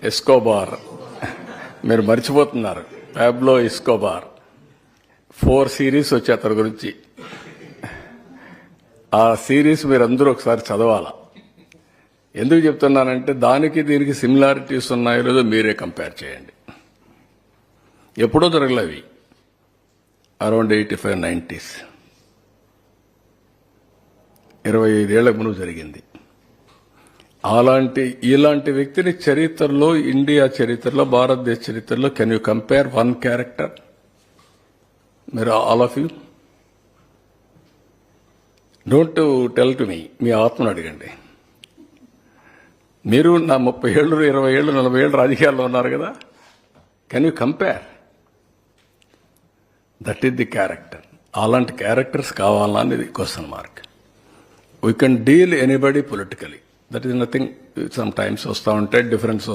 Escobar, మీరు మర్చిపోతున్నారు. Pablo Escobar 4 series వచ్చి అతని గురించి. ఆ సిరీస్ మీరు అందరూ ఒకసారి చదవాలా. ఎందుకు చెప్తున్నానంటే దానికి దీనికి సిమిలారిటీస్ ఉన్నాయో లేదో మీరే కంపేర్ చేయండి. ఎప్పుడో జరగలేవి, అరౌండ్ 85-90s, 25 ఏళ్ల ముందు జరిగింది. ఇలాంటి వ్యక్తిని చరిత్రలో, ఇండియా చరిత్రలో, భారతదేశ చరిత్రలో can you compare one character? మీరు all of you don't tell to me. మీ ఆత్మను అడగండి. మీరు నా 30 ఏళ్ళు, 20 ఏళ్ళు, 40 ఏళ్ళు రాజకీయాల్లో ఉన్నారు కదా. Can you compare? That is the character. అలాంటి క్యారెక్టర్స్ కావాలా అనేది question mark. We can deal anybody politically. That is nothing. Some times వస్తూ ఉంటాయి, డిఫరెన్స్